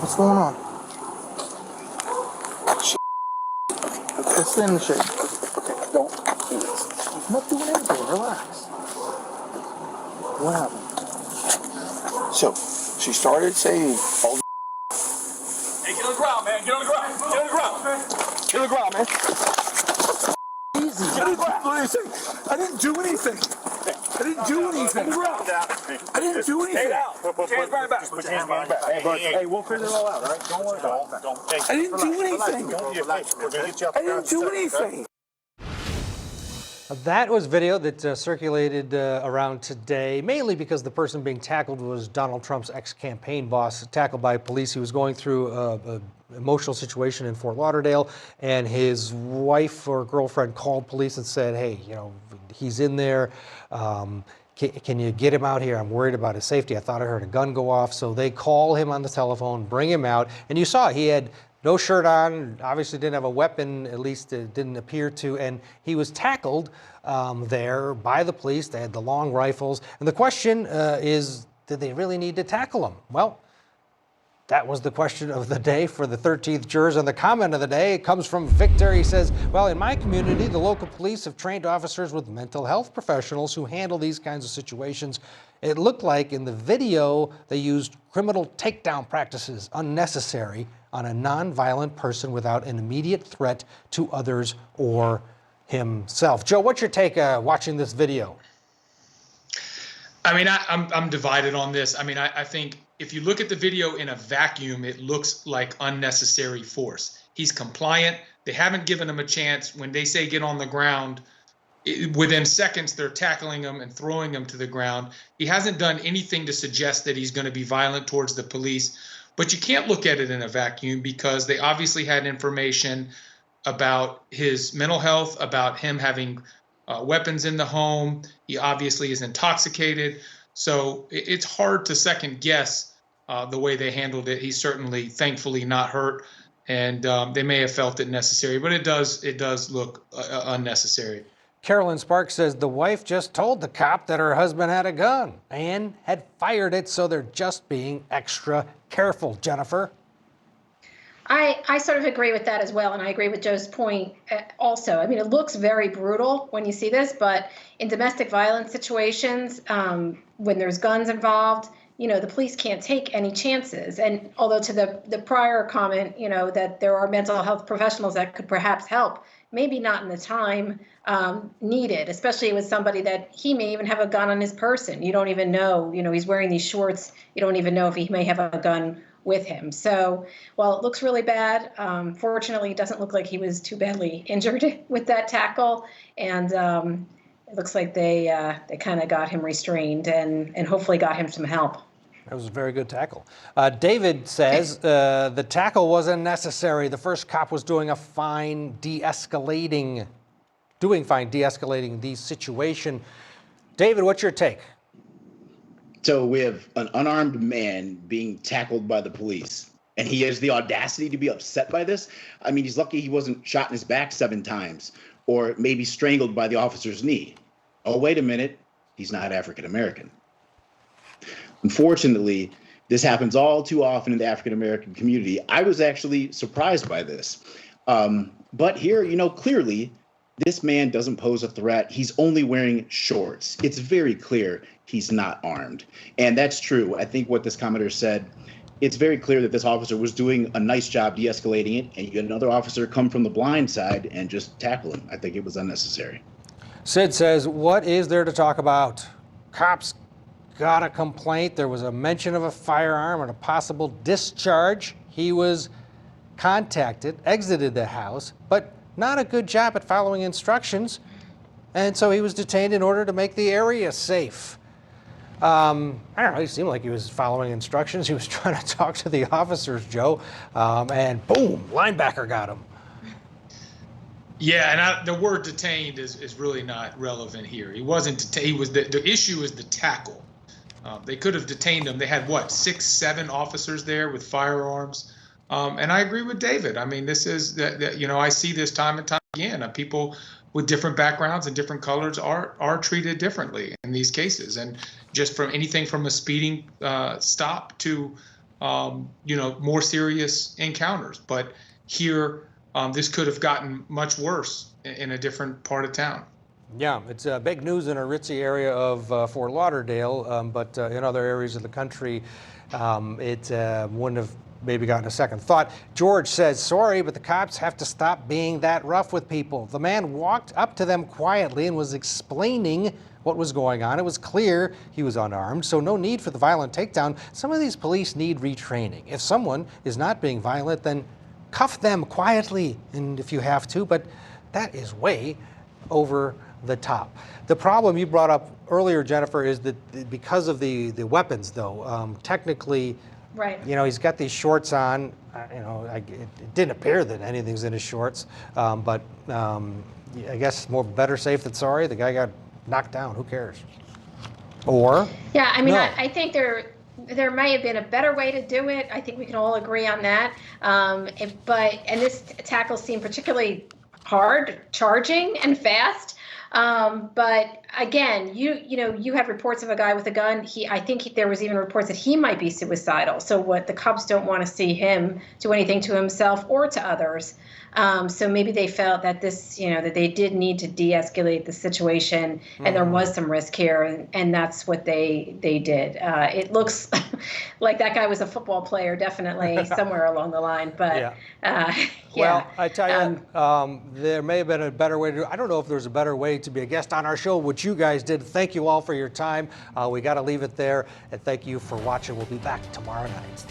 What's going on? Let's stand in the shade. Okay, don't do this. I'm not doing anything. Relax. What happened? So, she started saying all the. Hey, get on the ground, man. Get on the ground. Get on the ground. Get on the ground, man. Easy. Get on the ground. What do you think? I didn't do anything. I didn't do anything. I didn't do anything. Stay down. Put your hands behind your back. Put your hands behind your back. Hey, we'll figure it all out, all right? Don't worry about it. I didn't do anything. I didn't do anything. That was video that circulated around today, mainly because the person being tackled was Donald Trump's ex-campaign boss, tackled by police. He was going through an emotional situation in Fort Lauderdale, and his wife or girlfriend called police and said, hey, you know, he's in there. Can you get him out here? I'm worried about his safety. I thought I heard a gun go off. So they call him on the telephone, bring him out, and you saw he had no shirt on, obviously didn't have a weapon, at least it didn't appear to, and he was tackled there by the police. They had the long rifles. And the question is, did they really need to tackle him? Well, that was the question of the day for the 13th jurors, and the comment of the day comes from Victor. He says, well, in my community, the local police have trained officers with mental health professionals who handle these kinds of situations. It looked like in the video they used criminal takedown practices, unnecessary, on a non-violent person without an immediate threat to others or himself. Joe, what's your take watching this video? I mean, I'm divided on this. I mean, I think if you look at the video in a vacuum, it looks like unnecessary force. He's compliant. They haven't given him a chance. When they say get on the ground, within seconds, they're tackling him and throwing him to the ground. He hasn't done anything to suggest that he's going to be violent towards the police. But you can't look at it in a vacuum because they obviously had information about his mental health, about him having weapons in the home. He obviously is intoxicated. So it's hard to second guess the way they handled it. He's certainly, thankfully, not hurt. And they may have felt it necessary, but it does look unnecessary. Carolyn Sparks says the wife just told the cop that her husband had a gun and had fired it, so they're just being extra careful. Jennifer? I sort of agree with that as well, and I agree with Joe's point also. I mean, it looks very brutal when you see this, but in domestic violence situations, when there's guns involved, you know, the police can't take any chances. And although to the prior comment, you know, that there are mental health professionals that could perhaps help, maybe not in the time needed, especially with somebody that he may even have a gun on his person. You don't even know, you know, he's wearing these shorts. You don't even know if he may have a gun with him. So while it looks really bad, fortunately, it doesn't look like he was too badly injured with that tackle. And it looks like they kind of got him restrained and hopefully got him some help. That was a very good tackle. David says the tackle wasn't necessary. The first cop was doing fine de-escalating the situation. David, what's your take? So we have an unarmed man being tackled by the police, and he has the audacity to be upset by this. I mean, he's lucky he wasn't shot in his back 7 times or maybe strangled by the officer's knee. Oh, wait a minute. He's not African American. Unfortunately, this happens all too often in the African American community. I was actually surprised by this. But here, you know, clearly, this man doesn't pose a threat. He's only wearing shorts. It's very clear he's not armed. And that's true. I think what this commenter said, it's very clear that this officer was doing a nice job de-escalating it, and you get another officer come from the blind side and just tackle him. I think it was unnecessary. Sid says, what is there to talk about? Cops got a complaint. There was a mention of a firearm and a possible discharge. He was contacted, exited the house, but not a good job at following instructions. And so he was detained in order to make the area safe. I don't know, he seemed like he was following instructions. He was trying to talk to the officers, Joe, and boom, linebacker got him. Yeah, and the word detained is really not relevant here. He wasn't detained. He was the issue is the tackle. They could have detained him. They had, what, 6, 7 officers there with firearms. And I agree with David. I mean, this is, you know, I see this time and time again. People with different backgrounds and different colors are treated differently in these cases. And just from anything from a speeding stop to more serious encounters. But here, this could have gotten much worse in a different part of town. Yeah, it's big news in a ritzy area of Fort Lauderdale, but in other areas of the country, it wouldn't have maybe gotten a second thought. George says, sorry, but the cops have to stop being that rough with people. The man walked up to them quietly and was explaining what was going on. It was clear he was unarmed, so no need for the violent takedown. Some of these police need retraining. If someone is not being violent, then cuff them quietly, and if you have to, but that is way over the top. The problem you brought up earlier, Jennifer, is that because of the weapons, though, technically, Right. he's got these shorts on. It didn't appear that anything's in his shorts, but I guess better safe than sorry. The guy got knocked down. Who cares? Or Yeah, I mean, no. I think there may have been a better way to do it. I think we can all agree on that. And this tackle seemed particularly hard, charging, and fast. But again, you had reports of a guy with a gun. I think there was even reports that he might be suicidal. So what the cops don't want to see him do anything to himself or to others. So maybe they felt that that they did need to de-escalate the situation, and there was some risk here, and that's what they did. It looks like that guy was a football player, definitely somewhere along the line. But yeah. Well, I tell you, there may have been a better way to do it. I don't know if there's a better way to be a guest on our show, which you guys did. Thank you all for your time. We got to leave it there, and thank you for watching. We'll be back tomorrow night.